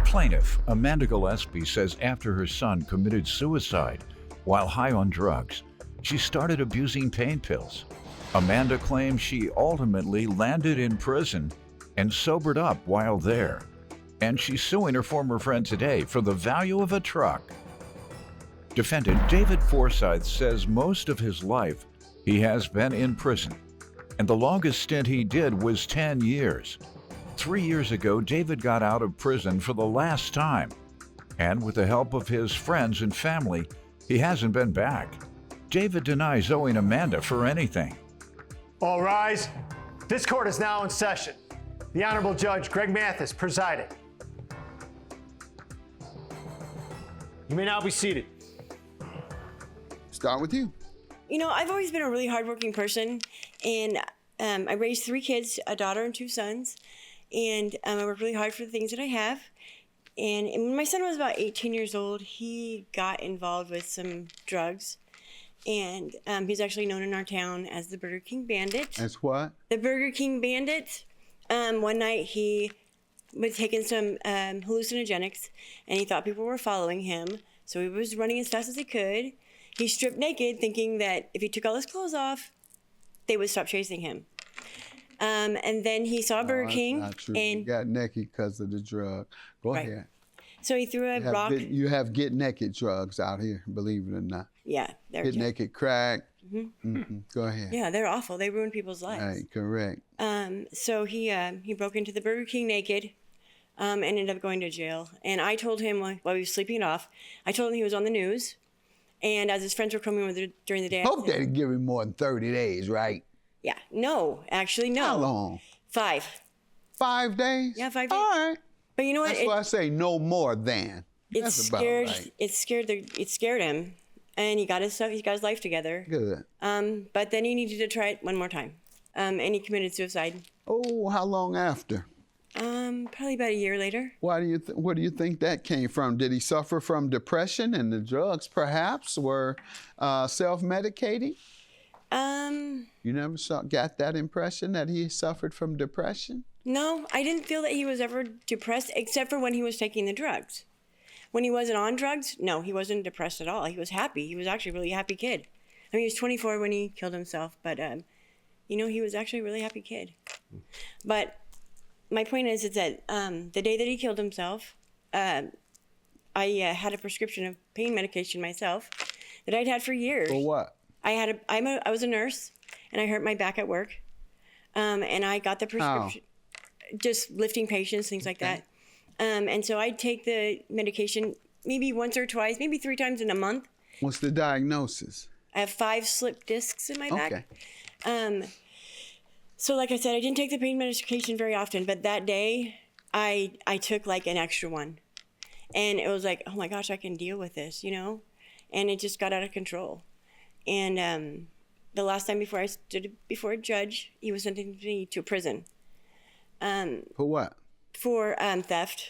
Plaintiff, Amanda Gillespie, says after her son committed suicide while high on drugs, she started abusing pain pills. Amanda claims she ultimately landed in prison and sobered up while there. And she's suing her former friend today for the value of a truck. Defendant David Forsyth says most of his life he has been in prison, and the longest stint he did was 10 years. 3 years ago, David got out of prison for the last time, and with the help of his friends and family, he hasn't been back. David denies owing Amanda for anything. All rise. This court is now in session. The Honorable Judge Greg Mathis presiding. You may now be seated. Start with you. You know, I've always been a really hardworking person, and I raised 3 kids, a daughter and 2 sons, and I work really hard for the things that I have. And when my son was about 18 years old, he got involved with some drugs, and he's actually known in our town as the Burger King Bandit. As what? The Burger King Bandit. One night he was taking some hallucinogenics, and he thought people were following him, so he was running as fast as he could. He stripped naked, thinking that if he took all his clothes off, they would stop chasing him. And then he saw Burger King. Not true. And he got naked because of the drug. Go Right. ahead. So he threw a rock. You have get naked drugs out here, believe it or not. Yeah, they're Get naked crack. Mm-hmm. Go ahead. Yeah, they're awful. They ruin people's lives. Right, correct. So he broke into the Burger King naked, and ended up going to jail. And I told him while he was sleeping it off, I told him he was on the news. And as his friends were coming over during the day, Hope they didn't give him more than 30 days, right? Yeah, no, actually no. How long? 5. 5 days? Yeah, 5 days. All right. But you know what? That's why I say no more than. It That's scared. about right. It scared him, and he got his stuff. He got his life together. Good. But then he needed to try it one more time, and he committed suicide. Oh, how long after? Probably about a year later. Where do you think that came from? Did he suffer from depression and the drugs perhaps were self-medicating? You never got that impression that he suffered from depression? No, I didn't feel that he was ever depressed, except for when he was taking the drugs. When he wasn't on drugs, no, he wasn't depressed at all. He was happy. He was actually a really happy kid. I mean, he was 24 when he killed himself, but, he was actually a really happy kid. But my point is that the day that he killed himself, I had a prescription of pain medication myself that I'd had for years. For what? I was a nurse, and I hurt my back at work, and I got the prescription, just lifting patients, things like that. And so I'd take the medication maybe once or twice, maybe 3 times in a month. What's the diagnosis? I have 5 slipped discs in my back. Okay. So like I said, I didn't take the pain medication very often, but that day I took like an extra one. And it was like, oh my gosh, I can deal with this, And it just got out of control. And the last time before I stood before a judge, he was sentencing me to prison. For what? For theft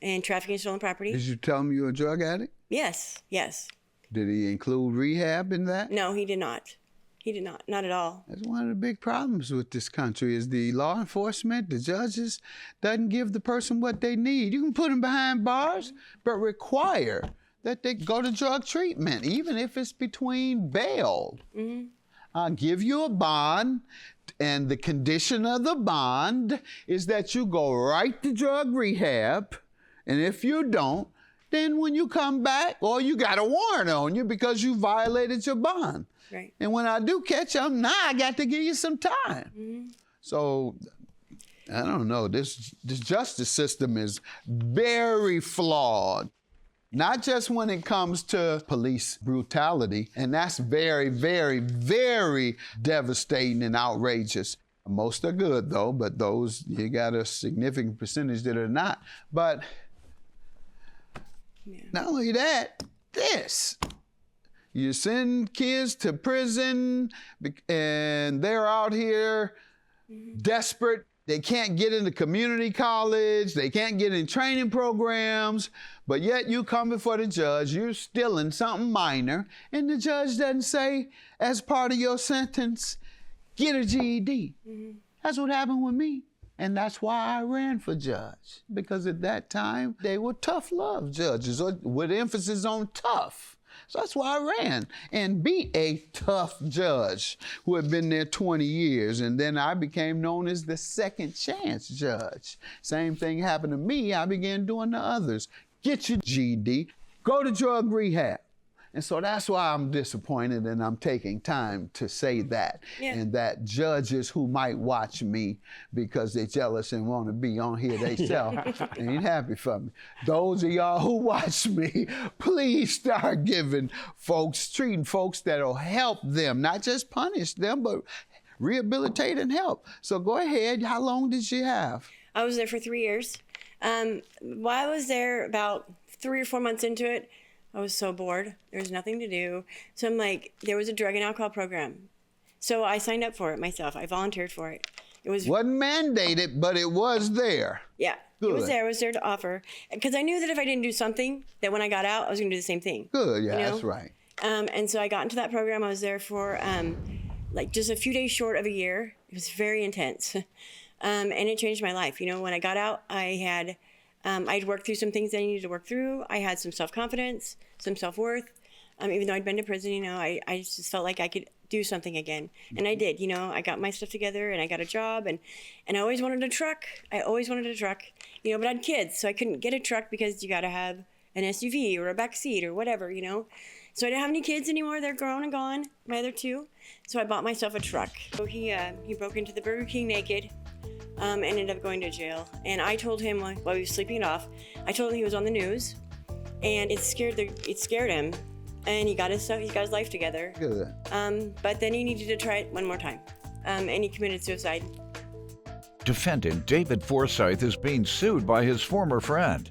and trafficking stolen property. Did you tell him you were a drug addict? Yes. Did he include rehab in that? No, he did not. Not at all. That's one of the big problems with this country is the law enforcement, the judges, doesn't give the person what they need. You can put them behind bars, but require that they go to drug treatment, even if it's between bail. Mm-hmm. I'll give you a bond, and the condition of the bond is that you go right to drug rehab, and if you don't, then when you come back, or you got a warrant on you because you violated your bond. Right. And when I do catch them, now I got to give you some time. Mm-hmm. So, I don't know, this justice system is very flawed. Not just when it comes to police brutality, and that's very, very, very devastating and outrageous. Most are good though, but those, you got a significant percentage that are not. But not only that, this. You send kids to prison and they're out here desperate. They can't get into community college. They can't get in training programs. But yet you come before the judge, you're stealing something minor, and the judge doesn't say, as part of your sentence, get a GED. That's what happened with me. And that's why I ran for judge, because at that time, they were tough love judges, with emphasis on tough. So that's why I ran and beat a tough judge who had been there 20 years. And then I became known as the second chance judge. Same thing happened to me. I began doing to others. Get your GED, go to drug rehab. And so that's why I'm disappointed, and I'm taking time to say that. Yeah. And that judges who might watch me because they're jealous and want to be on here themselves ain't happy for me. Those of y'all who watch me, please start treating folks that'll help them, not just punish them, but rehabilitate and help. So go ahead. How long did you have? I was there for 3 years. While I was there, about 3 or 4 months into it, I was so bored. There was nothing to do. So I'm like, there was a drug and alcohol program. So I signed up for it myself. I volunteered for it. It wasn't mandated, but it was there. Yeah, good. It was there. I was there to offer. Because I knew that if I didn't do something, that when I got out, I was going to do the same thing. Good, yeah, that's right. And so I got into that program. I was there for like just a few days short of a year. It was very intense. And it changed my life. When I got out, I'd worked through some things that I needed to work through. I had some self-confidence, some self-worth. Even though I'd been to prison, I just felt like I could do something again. And I did, I got my stuff together and I got a job and I always wanted a truck. But I had kids, so I couldn't get a truck because you got to have an SUV or a back seat or whatever, So I didn't have any kids anymore. They're grown and gone, my other two. So I bought myself a truck. So he broke into the Burger King naked. Ended up going to jail. And I told him while he was sleeping it off, I told him he was on the news, and it scared him, and he got his life together. Good. But then he needed to try it one more time, and he committed suicide. Defendant David Forsyth is being sued by his former friend,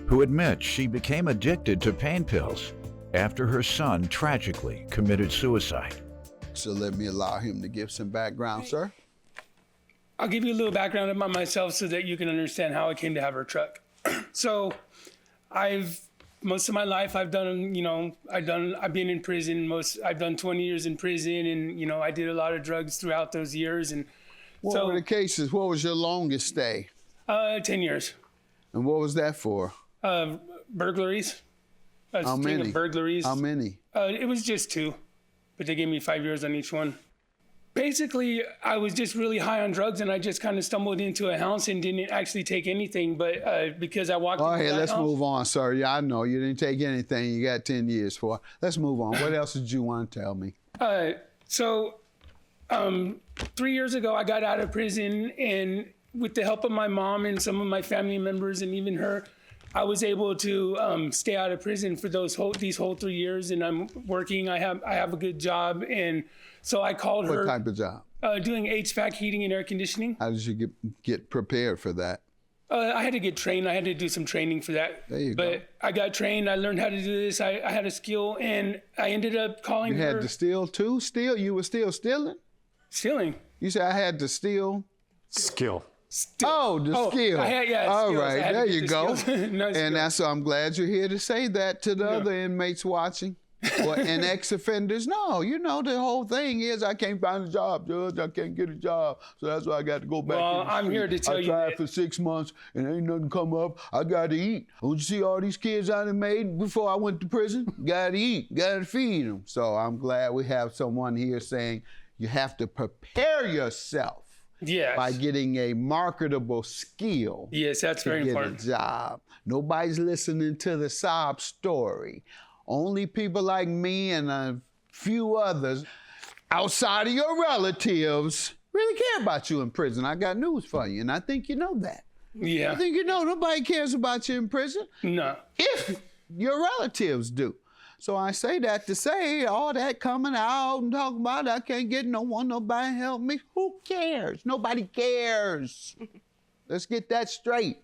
who admits she became addicted to pain pills after her son tragically committed suicide. So let me allow him to give some background, sir. I'll give you a little background about myself so that you can understand how I came to have her truck. So most of my life I've been in prison. I've done 20 years in prison, and I did a lot of drugs throughout those years. And what were the cases? What was your longest stay? 10 years. And what was that for? Burglaries. How many? Burglaries. How many? It was just 2, but they gave me 5 years on each one. Basically, I was just really high on drugs, and I just kind of stumbled into a house and didn't actually take anything. But because I walked into that house. Let's move on, sir. Yeah, I know you didn't take anything. You got 10 years for. Let's move on. What else did you want to tell me? 3 years ago, I got out of prison, and with the help of my mom and some of my family members, and even her, I was able to stay out of prison for these whole 3 years, and I'm working. I have a good job, and so I called her. What type of job? Doing HVAC, heating and air conditioning. How did you get prepared for that? I had to get trained. I had to do some training for that. There you go. But I got trained. I learned how to do this. I had a skill, and I ended up calling her. You had to steal too? Steal? You were still stealing? Stealing. You said I had to steal? Skill. Skill. All right, there you go. And so I'm glad you're here to say that to the other inmates watching. And ex-offenders. No, the whole thing is I can't find a job, Judge. I can't get a job. So that's why I got to go back. Well, I'm here to tell you I tried for 6 months and ain't nothing come up. I got to eat. Don't you see all these kids I done made before I went to prison? Got to eat. Got to feed them. So I'm glad we have someone here saying you have to prepare yourself. Yes. By getting a marketable skill. Yes, that's very important. To get a job. Nobody's listening to the sob story. Only people like me and a few others outside of your relatives really care about you in prison. I got news for you, and I think you know that. Yeah. I think nobody cares about you in prison. No. If your relatives do. So I say that to say all that coming out and talking about I can't get nobody help me. Who cares? Nobody cares. Let's get that straight.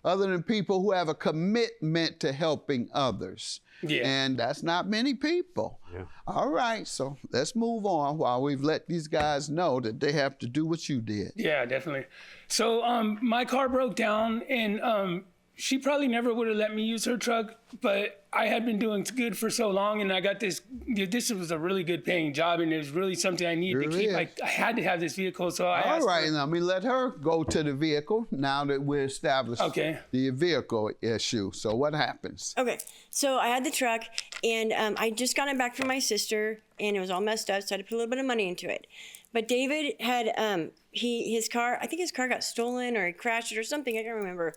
Other than people who have a commitment to helping others. Yeah. And that's not many people. Yeah. All right, so let's move on while we've let these guys know that they have to do what you did. Yeah, definitely. So my car broke down, and She probably never would have let me use her truck, but I had been doing good for so long, and I got this. This was a really good paying job, and it was really something I needed to keep. I had to have this vehicle, so I asked her. Let me let her go to the vehicle now that we're established the vehicle issue. So what happens? Okay, so I had the truck, and I just got it back from my sister, and it was all messed up, so I had to put a little bit of money into it. But David had his car. I think his car got stolen or he crashed it or something. I can't remember.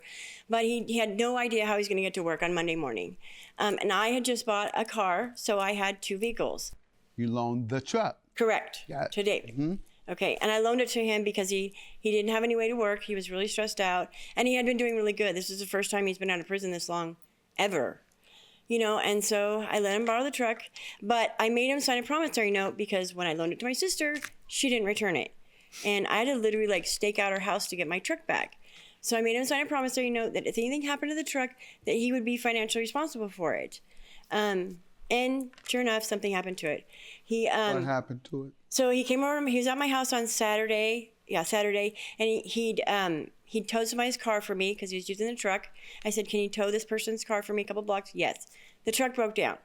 But he had no idea how he's going to get to work on Monday morning. And I had just bought a car, so I had 2 vehicles. You loaned the truck. Correct. To David. Mm-hmm. Okay, and I loaned it to him because he didn't have any way to work. He was really stressed out, and he had been doing really good. This is the first time he's been out of prison this long, ever. You know, and so I let him borrow the truck, but I made him sign a promissory note because when I loaned it to my sister, she didn't return it. And I had to literally like stake out her house to get my truck back. So I made him sign a promissory note that if anything happened to the truck, that he would be financially responsible for it. And sure enough, something happened to it. What happened to it? So he came over, he was at my house on Saturday, and he'd towed somebody's car for me because he was using the truck. I said, can you tow this person's car for me a couple blocks? Yes. The truck broke down.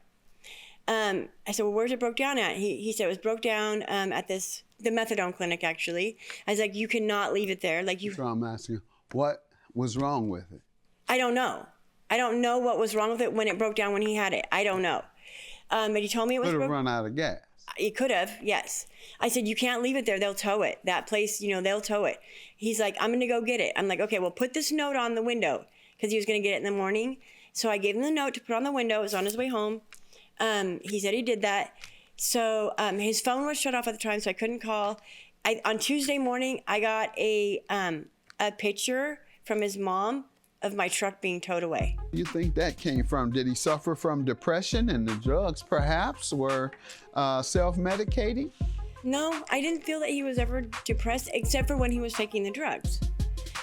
I said, well, where's it broke down at? He said it was broke down at the methadone clinic, actually. I was like, you cannot leave it there. Like So I'm asking you, what was wrong with it? I don't know. I don't know what was wrong with it when it broke down when he had it. I don't know. But he told me it was Could have run out of gas. It could have, yes. I said, you can't leave it there. They'll tow it. That place, they'll tow it. He's like, I'm going to go get it. I'm like, okay, well, put this note on the window because he was going to get it in the morning. So I gave him the note to put on the window. It was on his way home. He said he did that. So his phone was shut off at the time, so I couldn't call. On Tuesday morning, I got a picture from his mom of my truck being towed away. You think that came from, did he suffer from depression and the drugs perhaps were self-medicating? No, I didn't feel that he was ever depressed except for when he was taking the drugs.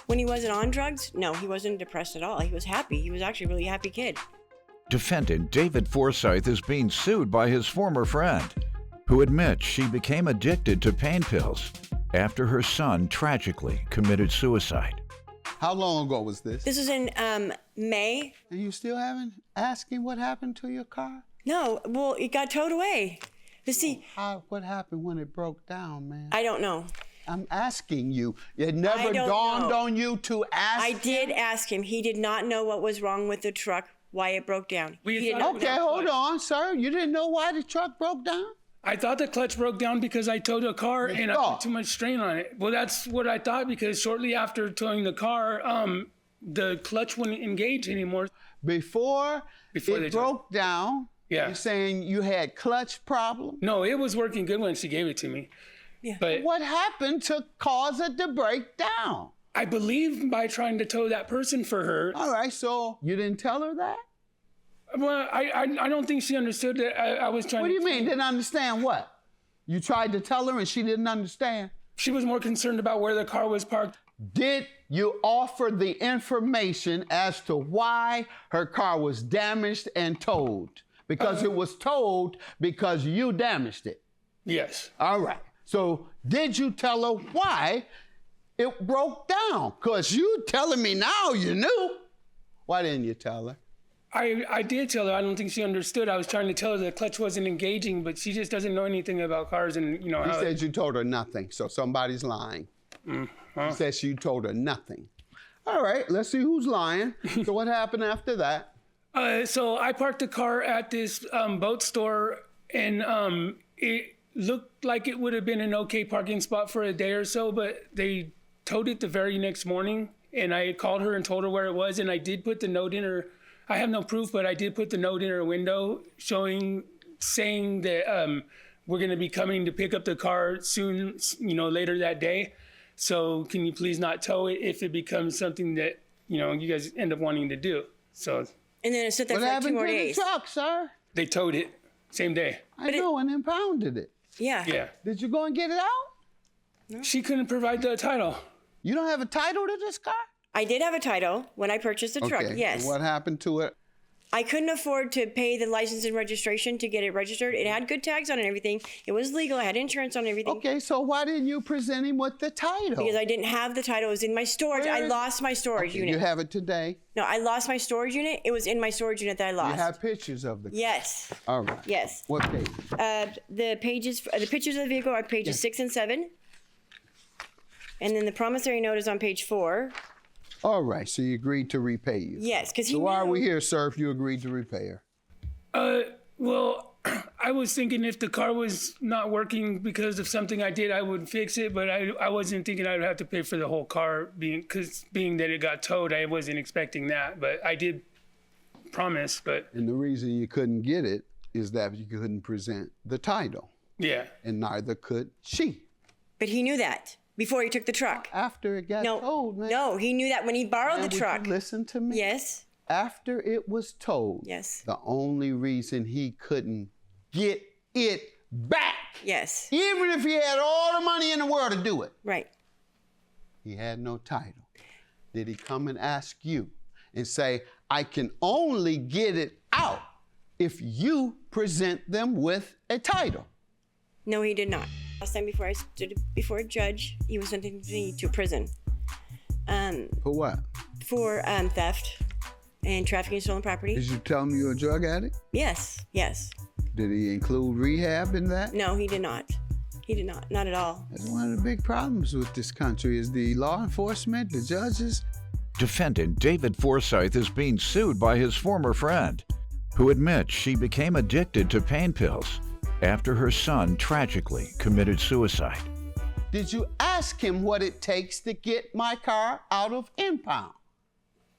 When he wasn't on drugs, no, he wasn't depressed at all. He was happy. He was actually a really happy kid. Defendant David Forsyth is being sued by his former friend, who admits she became addicted to pain pills after her son tragically committed suicide. How long ago was this? This was in May. And you still haven't asking what happened to your car? No, well, it got towed away. What happened when it broke down, man? I don't know. I'm asking you. It never dawned on you to ask I did ask him. He did not know what was wrong with the truck, why it broke down. Okay, hold on, sir. You didn't know why the truck broke down? I thought the clutch broke down because I towed a car and I put too much strain on it. Well, that's what I thought because shortly after towing the car, the clutch wouldn't engage anymore. Before it broke down, you're saying you had clutch problem? No, it was working good when she gave it to me. Yeah. But what happened to cause it to break down? I believe by trying to tow that person for her. All right, so you didn't tell her that? Well, I don't think she understood that I was trying to... What do you mean, didn't understand what? You tried to tell her and she didn't understand? She was more concerned about where the car was parked. Did you offer the information as to why her car was damaged and towed? Because it was towed because you damaged it. Yes. All right. So did you tell her why it broke down? Because you telling me now you knew. Why didn't you tell her? I did tell her. I don't think she understood. I was trying to tell her the clutch wasn't engaging, but she just doesn't know anything about cars and, You said you told her nothing, so somebody's lying. You said you told her nothing. All right, let's see who's lying. So what happened after that? So I parked the car at this boat store, and it looked like it would have been an okay parking spot for a day or so, but they towed it the very next morning, and I called her and told her where it was, and I did put the note in her. I have no proof, but I did put the note in her window saying that we're going to be coming to pick up the car soon, later that day. So can you please not tow it if it becomes something that, you guys end up wanting to do. So. And then it sit there for like 2 more days. What happened to the truck, sir? They towed it same day. I know, and impounded it. Yeah. Yeah. Did you go and get it out? No. She couldn't provide the title. You don't have a title to this car? I did have a title when I purchased the truck, yes. And what happened to it I couldn't afford to pay the license and registration to get it registered. It had good tags on it and everything. It was legal. I had insurance on everything. Okay, so why didn't you present him with the title? Because I didn't have the title. It was in my storage. I lost my storage unit. You have it today? No, I lost my storage unit. It was in my storage unit that I lost. You have pictures of the car? Yes. All right. Yes. What page? The pictures of the vehicle are pages 6 and 7. And then the promissory note is on page 4. All right, so you agreed to repay you. Yes, because he So why are knew- we here, sir, if you agreed to repay her? Well, I was thinking if the car was not working because of something I did, I would fix it. But I wasn't thinking I would have to pay for the whole car being that it got towed. I wasn't expecting that, but I did promise. But And the reason you couldn't get it is that you couldn't present the title, yeah, and neither could she. But he knew that before he took the truck. After it got No, towed, man. no, he knew that when he borrowed Man, the would truck. you listen to me? Yes, After it was towed, yes, the only reason he couldn't get it back, yes, even if he had all the money in the world to do it, right. he had no title. Did he come and ask you and say, I can only get it out if you present them with a title? No, he did not. Last time before I stood before a judge, he was sentencing me to prison For what? for theft and trafficking stolen property. Did you tell him you're a drug addict? Yes, yes. Did he include rehab in that? No, he did not. He did not. Not at all. That's one of the big problems with this country is the law enforcement, the judges. Defendant David Forsyth is being sued by his former friend, who admits she became addicted to pain pills after her son tragically committed suicide. Did you ask him what it takes to get my car out of impound?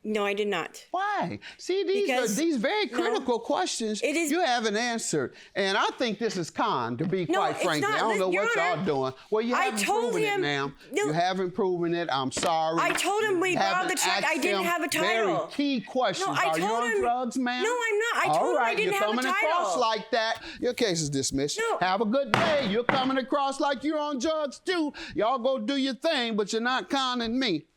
No, I did not. Why? See, these Because- are these very no. critical questions It is- you haven't answered. And I think this is con, to be No, quite it's frankly. not. I don't know Your what Honor, y'all doing. Well, you I haven't told proven it, him- ma'am. No. You haven't proven it. I'm sorry. I told him when he You borrowed haven't the truck, I asked didn't him have a title. Very key questions. No, I Are you told on him- drugs, ma'am? No, I'm not. I told All him I right, didn't you're have a coming across title. like that. Your case is dismissed. No. Have a good day. You're coming across like you're on drugs too. Y'all go do your thing, but you're not conning me.